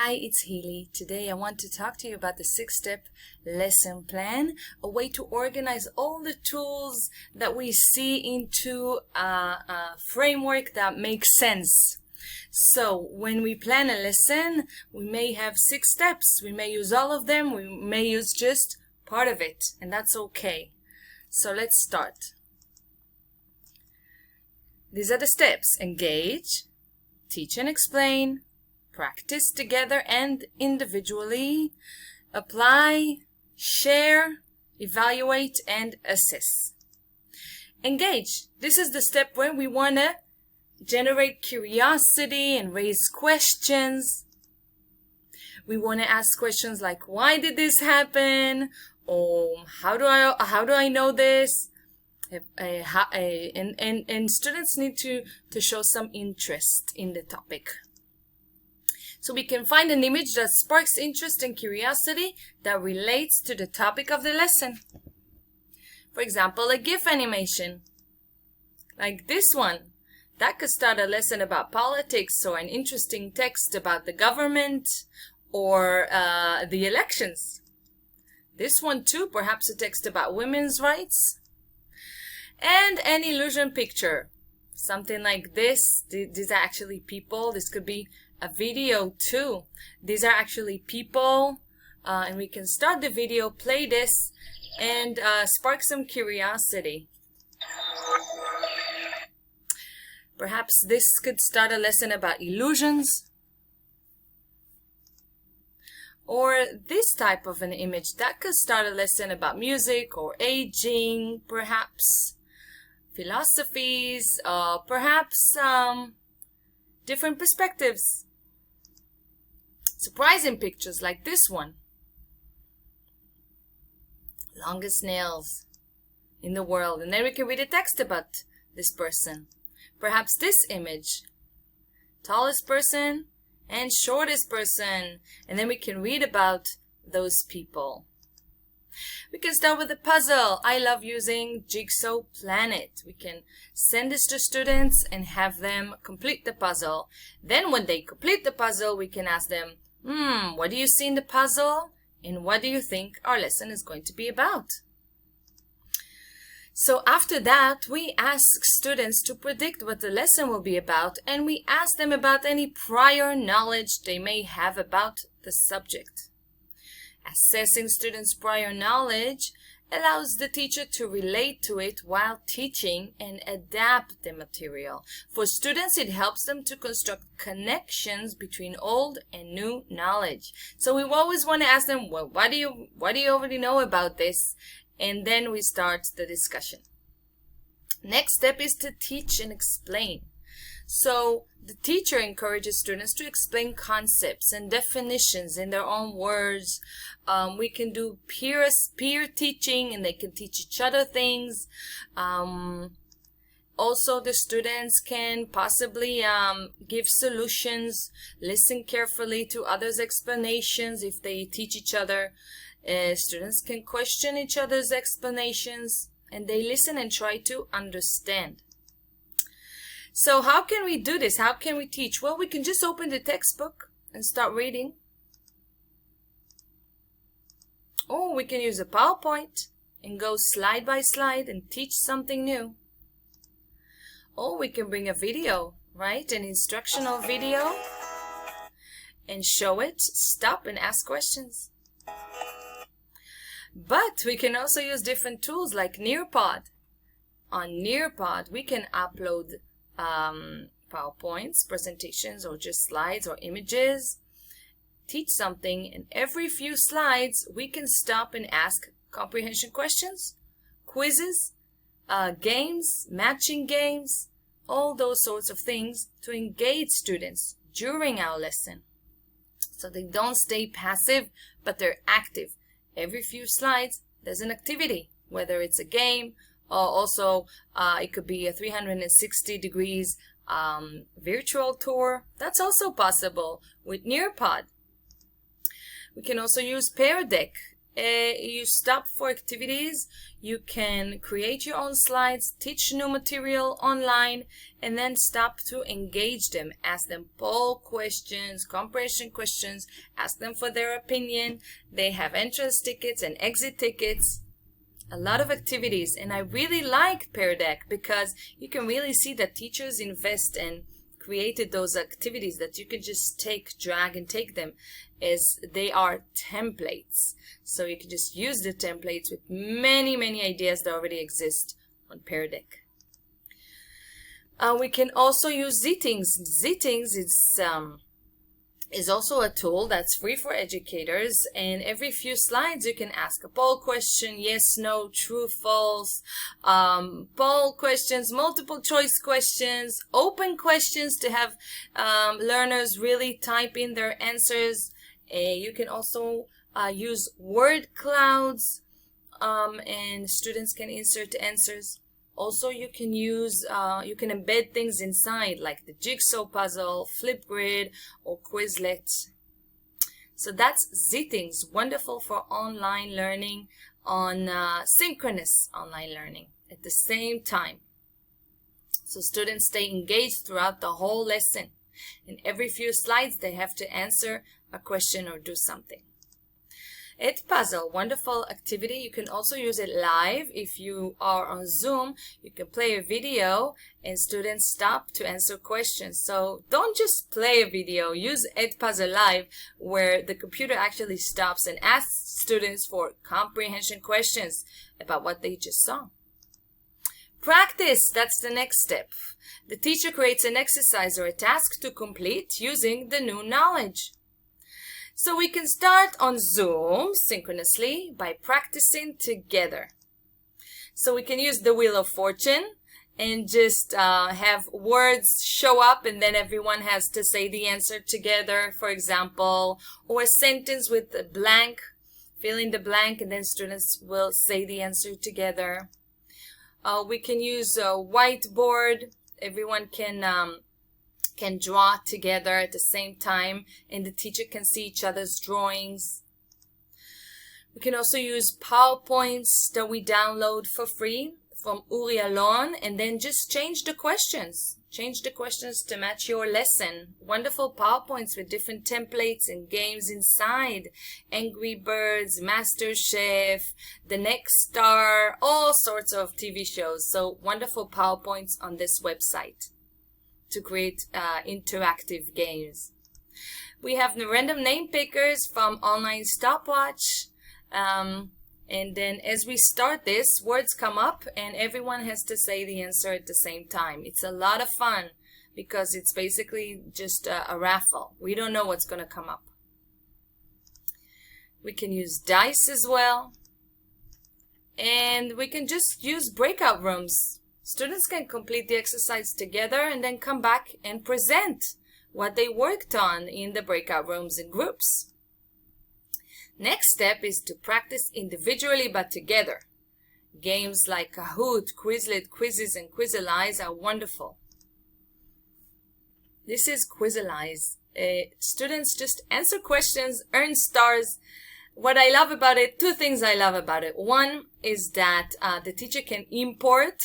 Hi, it's Healy. Today I want to talk to you about the 6-step lesson plan, a way to organize all the tools that we see into a framework that makes sense. So when we plan a lesson, we may have 6 steps. We may use all of them. We may use just part of it, and that's okay. So let's start. These are the steps: engage, teach and explain, practice together and individually, apply, share, evaluate, and assess. Engage. This is the step where we want to generate curiosity and raise questions. We want to ask questions like, why did this happen? Or how do I know this? And students need to show some interest in the topic. So we can find an image that sparks interest and curiosity that relates to the topic of the lesson. For example, a GIF animation, like this one. That could start a lesson about politics, or an interesting text about the government or the elections. This one too, perhaps a text about women's rights. And an illusion picture, something like this. These are actually people. This could be a video too. These are actually people, and we can start the video, play this, and spark some curiosity. Perhaps this could start a lesson about illusions. Or this type of an image, that could start a lesson about music or aging, perhaps philosophies, perhaps different perspectives. Surprising pictures like this one. Longest nails in the world. And then we can read a text about this person. Perhaps this image. Tallest person and shortest person. And then we can read about those people. We can start with a puzzle. I love using Jigsaw Planet. We can send this to students and have them complete the puzzle. Then when they complete the puzzle, we can ask them, what do you see in the puzzle? And what do you think our lesson is going to be about? So after that, we ask students to predict what the lesson will be about, and we ask them about any prior knowledge they may have about the subject. Assessing students' prior knowledge allows the teacher to relate to it while teaching and adapt the material. For students, it helps them to construct connections between old and new knowledge. So we always want to ask them, well, what do you already know about this? And then we start the discussion. Next step is to teach and explain. So the teacher encourages students to explain concepts and definitions in their own words. We can do peer teaching, and they can teach each other things. Also, the students can possibly give solutions, listen carefully to others' explanations if they teach each other. Students can question each other's explanations, and they listen and try to understand. So how can we do this? How can we teach? Well, we can just open the textbook and start reading. Or we can use a PowerPoint and go slide by slide and teach something new. Or we can bring a video, right? An instructional video, and show it, stop and ask questions. But we can also use different tools like Nearpod. On Nearpod, we can upload PowerPoints, presentations, or just slides or images, teach something, and every few slides we can stop and ask comprehension questions, quizzes, games, matching games, all those sorts of things to engage students during our lesson, so they don't stay passive but they're active. Every few slides there's an activity, whether it's a game, or also it could be a 360 degrees virtual tour. That's also possible with Nearpod. We can also use Pear Deck you stop for activities, you can create your own slides, teach new material online, and then stop to engage them. Ask them poll questions, comprehension questions, ask them for their opinion. They have entrance tickets and exit tickets. A lot of activities, and I really like Pear Deck because you can really see that teachers invest and created those activities that you can just take, drag and take them, as they are templates. So you can just use the templates with many ideas that already exist on Pear Deck. We can also use Ztings. Ztings is also a tool that's free for educators, and every few slides you can ask a poll question, yes, no, true, false, poll questions, multiple choice questions, open questions to have learners really type in their answers. You can also use word clouds, and students can insert answers. Also, you can use, you can embed things inside, like the jigsaw puzzle, Flipgrid, or Quizlet. So that's Ztings, wonderful for online learning, on synchronous online learning at the same time. So students stay engaged throughout the whole lesson. And every few slides, they have to answer a question or do something. Edpuzzle, wonderful activity. You can also use it live. If you are on Zoom, you can play a video and students stop to answer questions. So don't just play a video. Use Edpuzzle live, where the computer actually stops and asks students for comprehension questions about what they just saw. Practice, that's the next step. The teacher creates an exercise or a task to complete using the new knowledge. So we can start on Zoom synchronously by practicing together. So we can use the Wheel of Fortune and just have words show up, and then everyone has to say the answer together, for example, or a sentence with a blank, fill in the blank, and then students will say the answer together. We can use a whiteboard. Everyone can draw together at the same time, and the teacher can see each other's drawings. We can also use PowerPoints that we download for free from Uri Alon, and then just change the questions. Change the questions to match your lesson. Wonderful PowerPoints with different templates and games inside. Angry Birds, MasterChef, The Next Star, all sorts of TV shows. So wonderful PowerPoints on this website to create interactive games. We have the random name pickers from Online Stopwatch. And then as we start this, words come up and everyone has to say the answer at the same time. It's a lot of fun because it's basically just a raffle. We don't know what's going to come up. We can use dice as well. And we can just use breakout rooms. Students can complete the exercise together and then come back and present what they worked on in the breakout rooms in groups. Next step is to practice individually but together. Games like Kahoot, Quizlet, Quizzes, and Quizalize are wonderful. This is Quizalize. Students just answer questions, earn stars. What I love about it, two things I love about it. One is that the teacher can import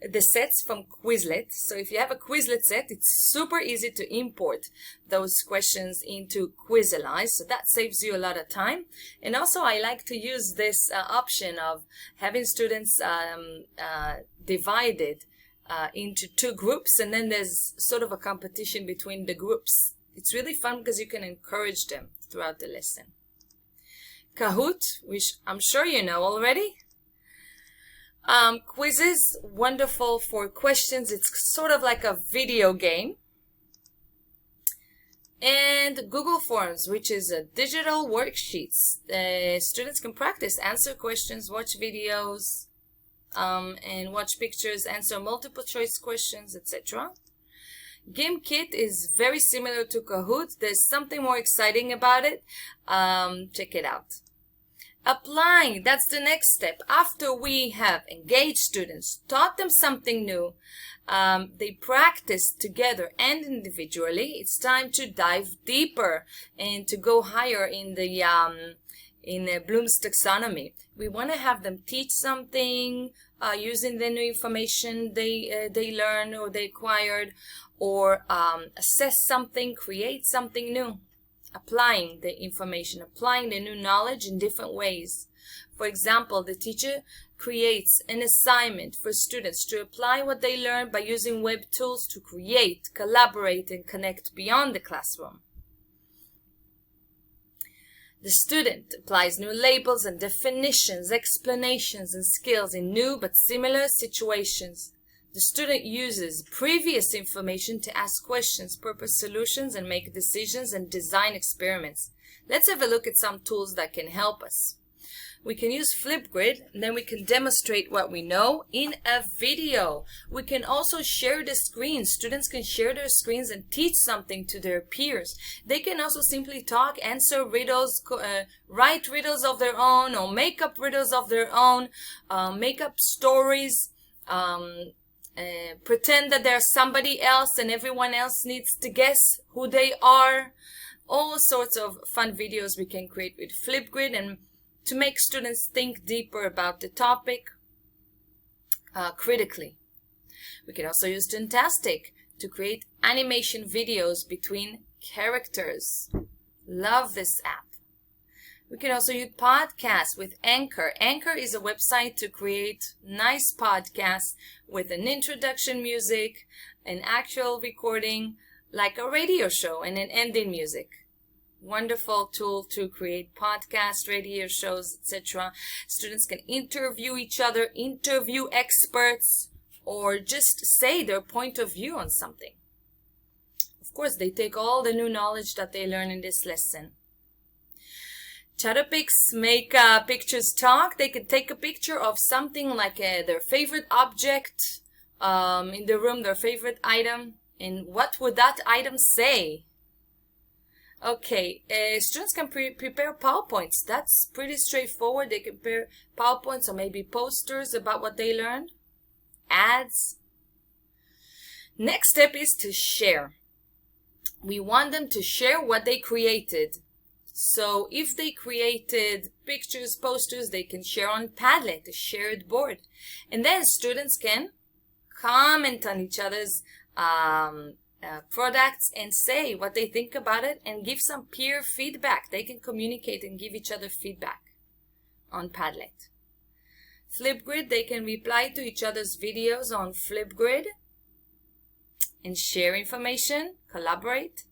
the sets from Quizlet. So if you have a Quizlet set, it's super easy to import those questions into Quizalize. So that saves you a lot of time. And also I like to use this option of having students divided into two groups, and then there's sort of a competition between the groups. It's really fun because you can encourage them throughout the lesson. Kahoot, which I'm sure you know already. Quizzes, wonderful for questions. It's sort of like a video game. And Google Forms, which is a digital worksheets. Students can practice, answer questions, watch videos, and watch pictures, answer multiple choice questions, etc. GimKit is very similar to Kahoot. There's something more exciting about it. Check it out. Applying, that's the next step. After we have engaged students, taught them something new, they practice together and individually, it's time to dive deeper and to go higher in the in Bloom's taxonomy. We want to have them teach something using the new information they learned or they acquired, or assess something, create something new, applying the information, applying the new knowledge in different ways. For example, the teacher creates an assignment for students to apply what they learned by using web tools to create, collaborate, and connect beyond the classroom. The student applies new labels and definitions, explanations, and skills in new but similar situations. The student uses previous information to ask questions, propose solutions, and make decisions and design experiments. Let's have a look at some tools that can help us. We can use Flipgrid, and then we can demonstrate what we know in a video. We can also share the screens. Students can share their screens and teach something to their peers. They can also simply talk, answer riddles, write riddles of their own, or make up riddles of their own, make up stories, pretend that they're somebody else and everyone else needs to guess who they are. All sorts of fun videos we can create with Flipgrid, and to make students think deeper about the topic critically. We can also use Fantastic to create animation videos between characters. Love this app. We can also use podcasts with Anchor. Anchor is a website to create nice podcasts with an introduction music, an actual recording, like a radio show, and an ending music. Wonderful tool to create podcasts, radio shows, etc. Students can interview each other, interview experts, or just say their point of view on something. Of course, they take all the new knowledge that they learn in this lesson. Chatterpix make pictures talk. They can take a picture of something like their favorite object in the room, their favorite item, and what would that item say? Okay, students can prepare PowerPoints. That's pretty straightforward. They can prepare PowerPoints or maybe posters about what they learned, ads. Next step is to share. We want them to share what they created. So if they created pictures, posters, they can share on Padlet, a shared board. And then students can comment on each other's products and say what they think about it and give some peer feedback. They can communicate and give each other feedback on Padlet. Flipgrid, they can reply to each other's videos on Flipgrid and share information, collaborate.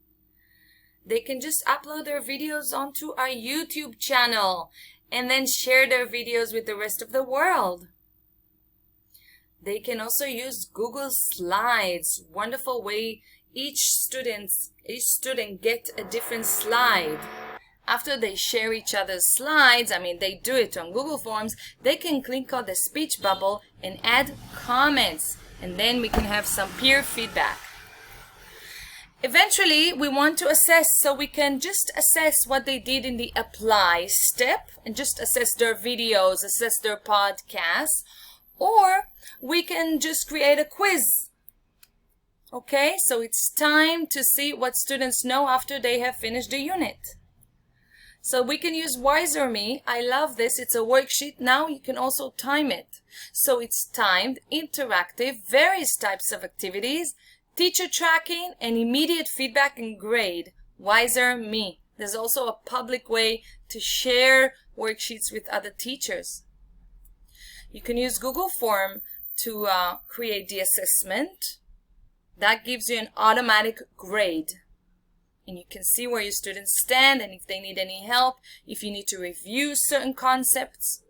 They can just upload their videos onto our YouTube channel and then share their videos with the rest of the world. They can also use Google Slides. Wonderful way each student get a different slide. After they share each other's slides, they do it on Google Forms, they can click on the speech bubble and add comments, and then we can have some peer feedback. Eventually, we want to assess, so we can just assess what they did in the apply step and just assess their videos, assess their podcasts, or we can just create a quiz. Okay, so it's time to see what students know after they have finished the unit. So we can use Wiser Me. I love this. It's a worksheet. Now you can also time it. So it's timed, interactive, various types of activities, teacher tracking, and immediate feedback and grade. Wiser Me. There's also a public way to share worksheets with other teachers. You can use Google Form to create the assessment. That gives you an automatic grade. And you can see where your students stand and if they need any help, if you need to review certain concepts.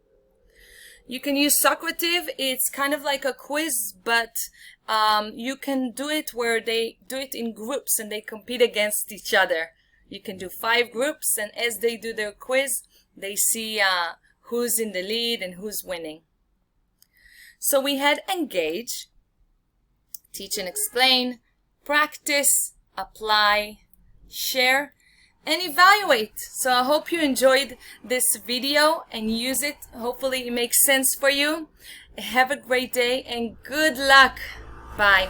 You can use Socrative. It's kind of like a quiz, but you can do it where they do it in groups and they compete against each other. You can do 5 groups, and as they do their quiz, they see who's in the lead and who's winning. So we had engage, teach and explain, practice, apply, share, and evaluate. So I hope you enjoyed this video and use it. Hopefully it makes sense for you. Have a great day and good luck. Bye.